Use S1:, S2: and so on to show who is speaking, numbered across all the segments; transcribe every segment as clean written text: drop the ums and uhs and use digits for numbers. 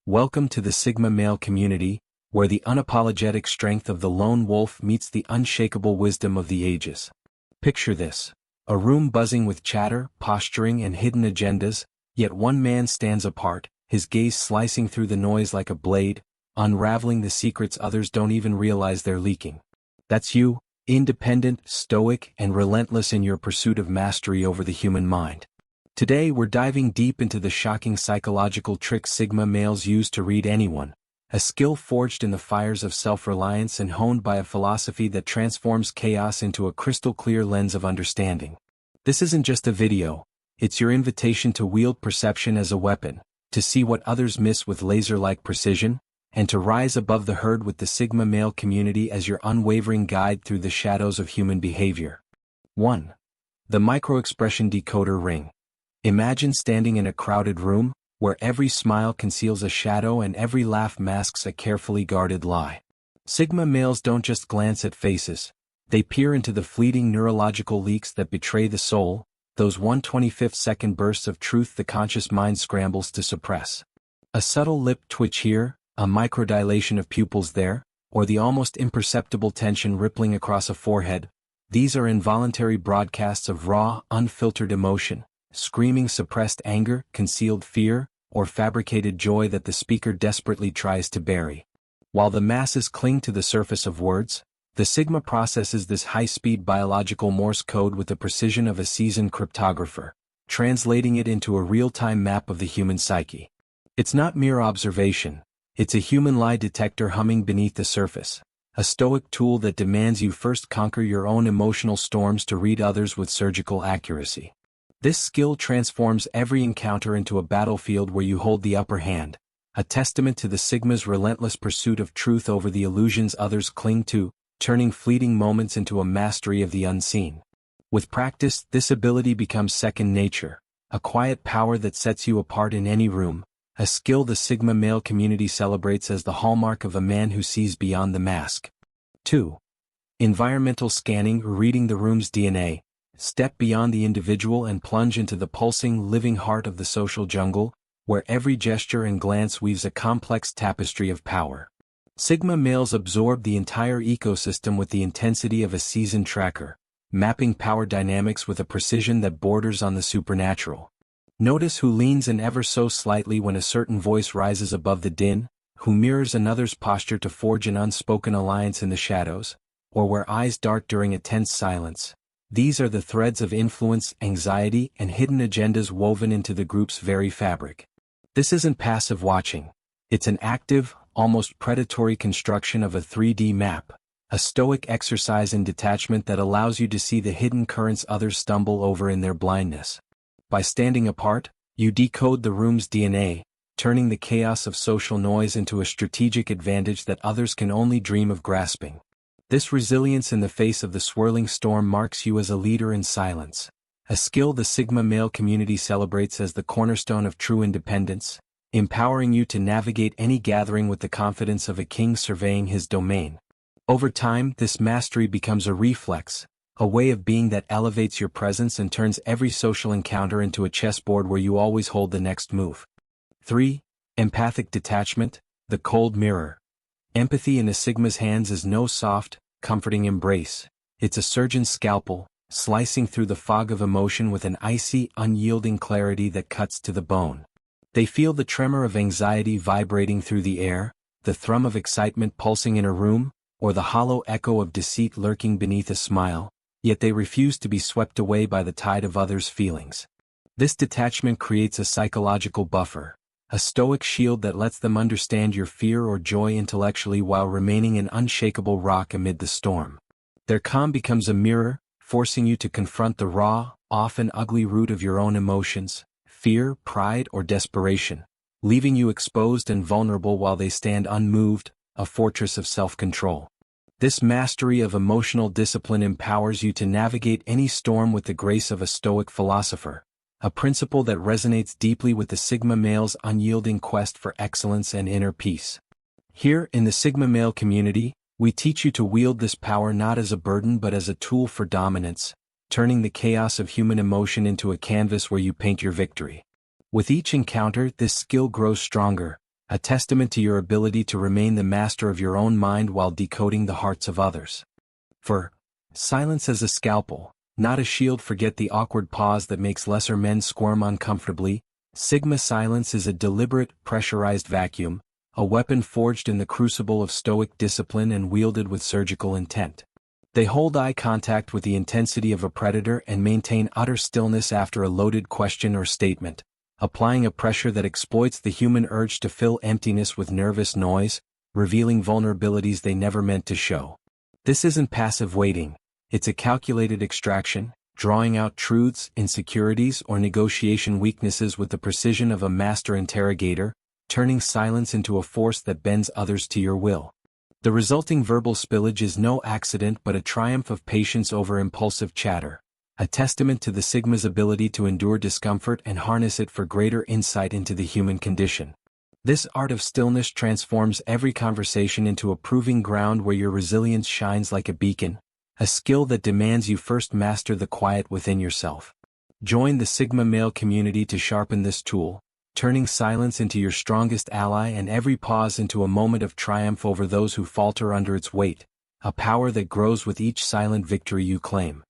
S1: Welcome to the Sigma male community, where the unapologetic strength of the lone wolf meets the unshakable wisdom of the ages. Picture this: a room buzzing with chatter, posturing, and hidden agendas, yet one man stands apart, his gaze slicing through the noise like a blade, unraveling the secrets others don't even realize they're leaking. That's you, independent, stoic, and relentless in your pursuit of mastery over the human mind. Today we're diving deep into the shocking psychological trick Sigma males use to read anyone, a skill forged in the fires of self-reliance and honed by a philosophy that transforms chaos into a crystal-clear lens of understanding. This isn't just a video, it's your invitation to wield perception as a weapon, to see what others miss with laser-like precision, and to rise above the herd with the Sigma male community as your unwavering guide through the shadows of human behavior. 1. The microexpression decoder ring. Imagine standing in a crowded room, where every smile conceals a shadow and every laugh masks a carefully guarded lie. Sigma males don't just glance at faces, they peer into the fleeting neurological leaks that betray the soul, those 1/25-second bursts of truth the conscious mind scrambles to suppress. A subtle lip twitch here, a microdilation of pupils there, or the almost imperceptible tension rippling across a forehead, these are involuntary broadcasts of raw, unfiltered emotion. Screaming suppressed anger, concealed fear, or fabricated joy that the speaker desperately tries to bury. While the masses cling to the surface of words, the Sigma processes this high-speed biological Morse code with the precision of a seasoned cryptographer, translating it into a real-time map of the human psyche. It's not mere observation, it's a human lie detector humming beneath the surface, a stoic tool that demands you first conquer your own emotional storms to read others with surgical accuracy. This skill transforms every encounter into a battlefield where you hold the upper hand, a testament to the Sigma's relentless pursuit of truth over the illusions others cling to, turning fleeting moments into a mastery of the unseen. With practice, this ability becomes second nature, a quiet power that sets you apart in any room, a skill the Sigma male community celebrates as the hallmark of a man who sees beyond the mask. 2. Environmental scanning, reading the room's DNA. Step beyond the individual and plunge into the pulsing, living heart of the social jungle, where every gesture and glance weaves a complex tapestry of power. Sigma males absorb the entire ecosystem with the intensity of a seasoned tracker, mapping power dynamics with a precision that borders on the supernatural. Notice who leans in ever so slightly when a certain voice rises above the din, who mirrors another's posture to forge an unspoken alliance in the shadows, or where eyes dart during a tense silence. These are the threads of influence, anxiety, and hidden agendas woven into the group's very fabric. This isn't passive watching. It's an active, almost predatory construction of a 3D map, a stoic exercise in detachment that allows you to see the hidden currents others stumble over in their blindness. By standing apart, you decode the room's DNA, turning the chaos of social noise into a strategic advantage that others can only dream of grasping. This resilience in the face of the swirling storm marks you as a leader in silence, a skill the Sigma male community celebrates as the cornerstone of true independence, empowering you to navigate any gathering with the confidence of a king surveying his domain. Over time, this mastery becomes a reflex, a way of being that elevates your presence and turns every social encounter into a chessboard where you always hold the next move. 3. Empathic Detachment, the cold mirror. Empathy in a Sigma's hands is no soft, comforting embrace. It's a surgeon's scalpel, slicing through the fog of emotion with an icy, unyielding clarity that cuts to the bone. They feel the tremor of anxiety vibrating through the air, the thrum of excitement pulsing in a room, or the hollow echo of deceit lurking beneath a smile, yet they refuse to be swept away by the tide of others' feelings. This detachment creates a psychological buffer, a stoic shield that lets them understand your fear or joy intellectually while remaining an unshakable rock amid the storm. Their calm becomes a mirror, forcing you to confront the raw, often ugly root of your own emotions, fear, pride, or desperation, leaving you exposed and vulnerable while they stand unmoved, a fortress of self-control. This mastery of emotional discipline empowers you to navigate any storm with the grace of a stoic philosopher, a principle that resonates deeply with the Sigma male's unyielding quest for excellence and inner peace. Here, in the Sigma male community, we teach you to wield this power not as a burden but as a tool for dominance, turning the chaos of human emotion into a canvas where you paint your victory. With each encounter, this skill grows stronger, a testament to your ability to remain the master of your own mind while decoding the hearts of others. For silence as a scalpel, not a shield. Forget the awkward pause that makes lesser men squirm uncomfortably. Sigma silence is a deliberate, pressurized vacuum, a weapon forged in the crucible of stoic discipline and wielded with surgical intent. They hold eye contact with the intensity of a predator and maintain utter stillness after a loaded question or statement, applying a pressure that exploits the human urge to fill emptiness with nervous noise, revealing vulnerabilities they never meant to show. This isn't passive waiting, it's a calculated extraction, drawing out truths, insecurities, or negotiation weaknesses with the precision of a master interrogator, turning silence into a force that bends others to your will. The resulting verbal spillage is no accident but a triumph of patience over impulsive chatter, a testament to the Sigma's ability to endure discomfort and harness it for greater insight into the human condition. This art of stillness transforms every conversation into a proving ground where your resilience shines like a beacon, a skill that demands you first master the quiet within yourself. Join the Sigma male community to sharpen this tool, turning silence into your strongest ally and every pause into a moment of triumph over those who falter under its weight, a power that grows with each silent victory you claim.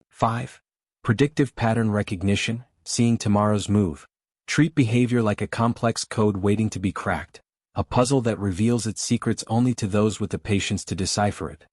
S1: 5. Predictive pattern recognition, seeing tomorrow's move. Treat behavior like a complex code waiting to be cracked, a puzzle that reveals its secrets only to those with the patience to decipher it.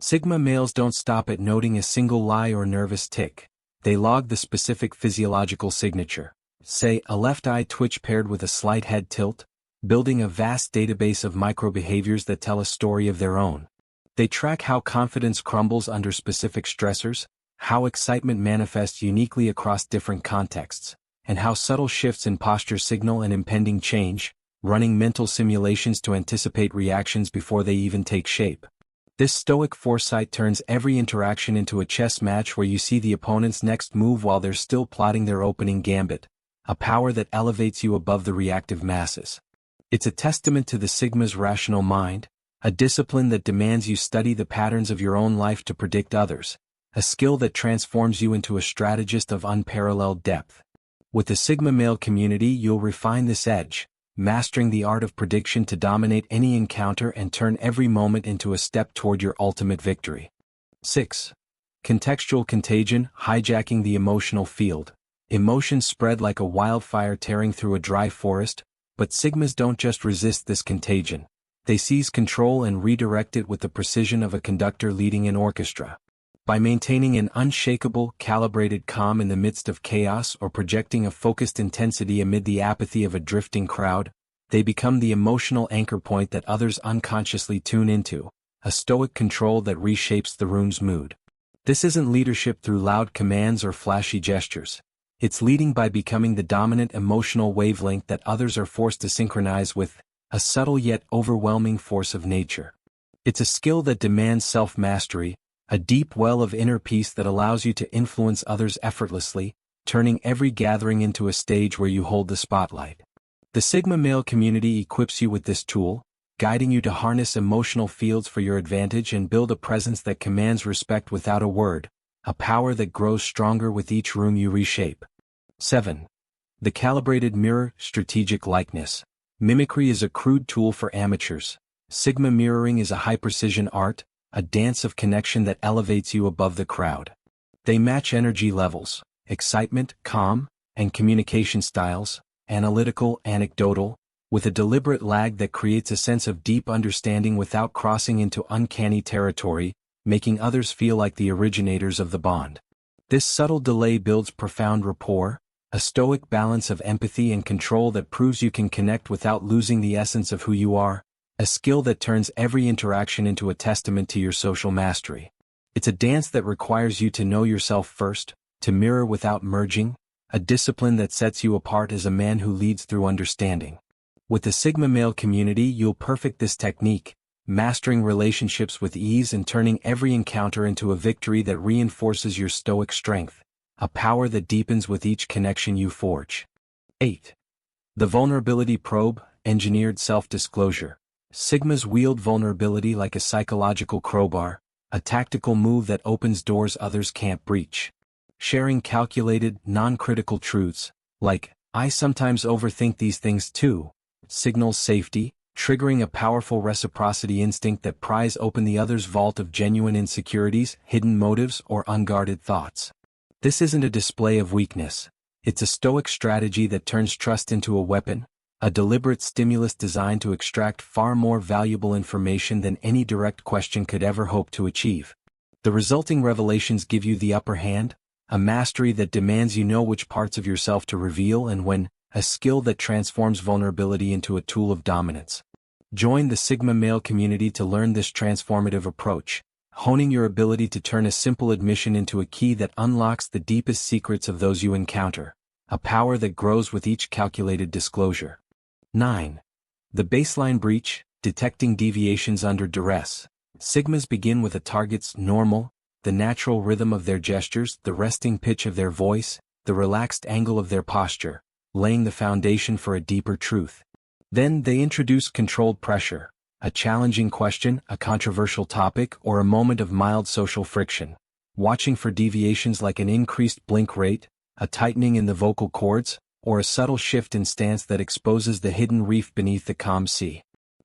S1: Sigma males don't stop at noting a single lie or nervous tick. They log the specific physiological signature, say a left eye twitch paired with a slight head tilt, building a vast database of microbehaviors that tell a story of their own. They track how confidence crumbles under specific stressors, how excitement manifests uniquely across different contexts, and how subtle shifts in posture signal an impending change, running mental simulations to anticipate reactions before they even take shape. This stoic foresight turns every interaction into a chess match where you see the opponent's next move while they're still plotting their opening gambit, a power that elevates you above the reactive masses. It's a testament to the Sigma's rational mind, a discipline that demands you study the patterns of your own life to predict others, a skill that transforms you into a strategist of unparalleled depth. With the Sigma male community you'll refine this edge, mastering the art of prediction to dominate any encounter and turn every moment into a step toward your ultimate victory. 6. Contextual contagion, hijacking the emotional field. Emotions spread like a wildfire tearing through a dry forest, but Sigmas don't just resist this contagion. They seize control and redirect it with the precision of a conductor leading an orchestra. By maintaining an unshakable, calibrated calm in the midst of chaos or projecting a focused intensity amid the apathy of a drifting crowd, they become the emotional anchor point that others unconsciously tune into, a stoic control that reshapes the room's mood. This isn't leadership through loud commands or flashy gestures. It's leading by becoming the dominant emotional wavelength that others are forced to synchronize with, a subtle yet overwhelming force of nature. It's a skill that demands self-mastery, a deep well of inner peace that allows you to influence others effortlessly, turning every gathering into a stage where you hold the spotlight. The Sigma male community equips you with this tool, guiding you to harness emotional fields for your advantage and build a presence that commands respect without a word, a power that grows stronger with each room you reshape. 7. The Calibrated Mirror, strategic likeness. Mimicry is a crude tool for amateurs. Sigma mirroring is a high-precision art, a dance of connection that elevates you above the crowd. They match energy levels, excitement, calm, and communication styles, analytical, anecdotal, with a deliberate lag that creates a sense of deep understanding without crossing into uncanny territory, making others feel like the originators of the bond. This subtle delay builds profound rapport, a stoic balance of empathy and control that proves you can connect without losing the essence of who you are, a skill that turns every interaction into a testament to your social mastery. It's a dance that requires you to know yourself first, to mirror without merging, a discipline that sets you apart as a man who leads through understanding. With the Sigma male community you'll perfect this technique, mastering relationships with ease and turning every encounter into a victory that reinforces your stoic strength, a power that deepens with each connection you forge. 8. The Vulnerability Probe, engineered self-disclosure. Sigmas wield vulnerability like a psychological crowbar, a tactical move that opens doors others can't breach. Sharing calculated, non-critical truths, like, "I sometimes overthink these things too," signals safety, triggering a powerful reciprocity instinct that pries open the other's vault of genuine insecurities, hidden motives, or unguarded thoughts. This isn't a display of weakness. It's a stoic strategy that turns trust into a weapon, a deliberate stimulus designed to extract far more valuable information than any direct question could ever hope to achieve. The resulting revelations give you the upper hand, a mastery that demands you know which parts of yourself to reveal and when, a skill that transforms vulnerability into a tool of dominance. Join the Sigma male community to learn this transformative approach, honing your ability to turn a simple admission into a key that unlocks the deepest secrets of those you encounter, a power that grows with each calculated disclosure. 9. The baseline breach, detecting deviations under duress. Sigmas begin with a target's normal, the natural rhythm of their gestures, the resting pitch of their voice, the relaxed angle of their posture, laying the foundation for a deeper truth. Then they introduce controlled pressure, a challenging question, a controversial topic, or a moment of mild social friction, watching for deviations like an increased blink rate, a tightening in the vocal cords, or a subtle shift in stance that exposes the hidden reef beneath the calm sea.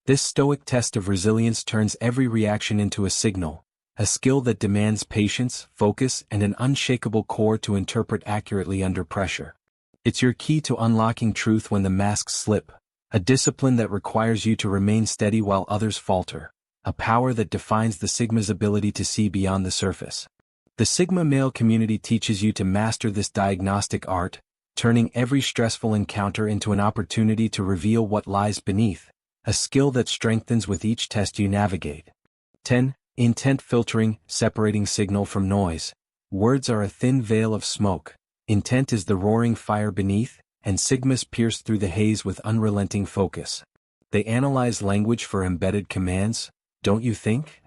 S1: This stoic test of resilience turns every reaction into a signal, a skill that demands patience, focus, and an unshakable core to interpret accurately under pressure. It's your key to unlocking truth when the masks slip, a discipline that requires you to remain steady while others falter, a power that defines the Sigma's ability to see beyond the surface. The Sigma male community teaches you to master this diagnostic art, turning every stressful encounter into an opportunity to reveal what lies beneath, a skill that strengthens with each test you navigate. 10. Intent filtering, separating signal from noise. Words are a thin veil of smoke. Intent is the roaring fire beneath, and Sigmas pierce through the haze with unrelenting focus. They analyze language for embedded commands, don't you think?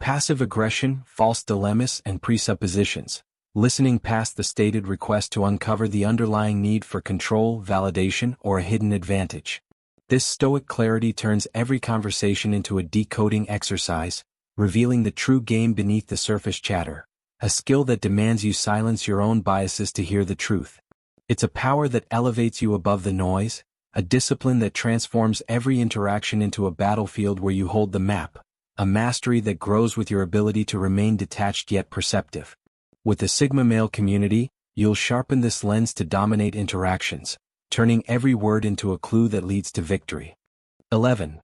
S1: Passive aggression, false dilemmas, and presuppositions, listening past the stated request to uncover the underlying need for control, validation, or a hidden advantage. This stoic clarity turns every conversation into a decoding exercise, revealing the true game beneath the surface chatter, a skill that demands you silence your own biases to hear the truth. It's a power that elevates you above the noise, a discipline that transforms every interaction into a battlefield where you hold the map, a mastery that grows with your ability to remain detached yet perceptive. With the Sigma male community, you'll sharpen this lens to dominate interactions, turning every word into a clue that leads to victory. 11.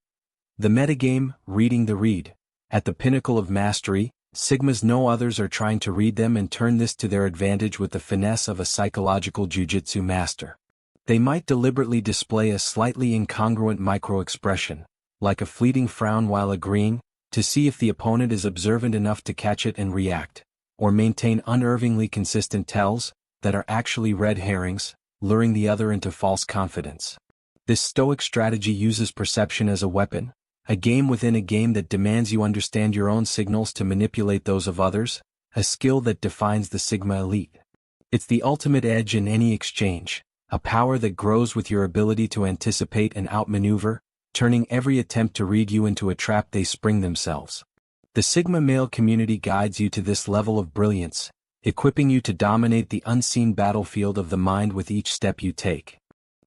S1: The metagame, reading the read. At the pinnacle of mastery, Sigmas know others are trying to read them and turn this to their advantage with the finesse of a psychological jujitsu master. They might deliberately display a slightly incongruent micro-expression, like a fleeting frown while agreeing, to see if the opponent is observant enough to catch it and react, or maintain unnervingly consistent tells that are actually red herrings, luring the other into false confidence. This stoic strategy uses perception as a weapon, a game within a game that demands you understand your own signals to manipulate those of others, a skill that defines the Sigma elite. It's the ultimate edge in any exchange, a power that grows with your ability to anticipate and outmaneuver, turning every attempt to read you into a trap they spring themselves. The Sigma male community guides you to this level of brilliance, equipping you to dominate the unseen battlefield of the mind with each step you take.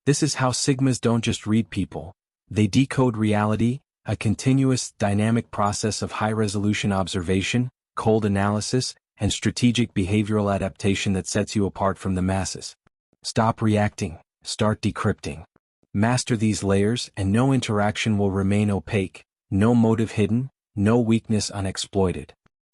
S1: This is how Sigmas don't just read people, they decode reality, a continuous, dynamic process of high-resolution observation, cold analysis, and strategic behavioral adaptation that sets you apart from the masses. Stop reacting, start decrypting. Master these layers and no interaction will remain opaque, no motive hidden, no weakness unexploited.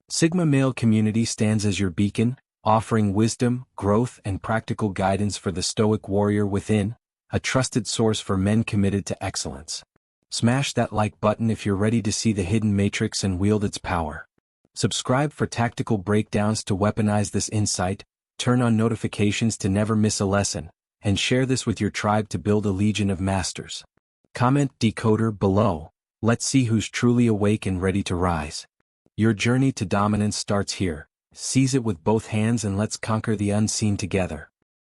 S1: Sigma male community stands as your beacon, offering wisdom, growth, and practical guidance for the stoic warrior within, a trusted source for men committed to excellence. Smash that like button if you're ready to see the hidden matrix and wield its power. Subscribe for tactical breakdowns to weaponize this insight, turn on notifications to never miss a lesson, and share this with your tribe to build a legion of masters. Comment Decoder below. Let's see who's truly awake and ready to rise. Your journey to dominance starts here. Seize it with both hands and let's conquer the unseen together.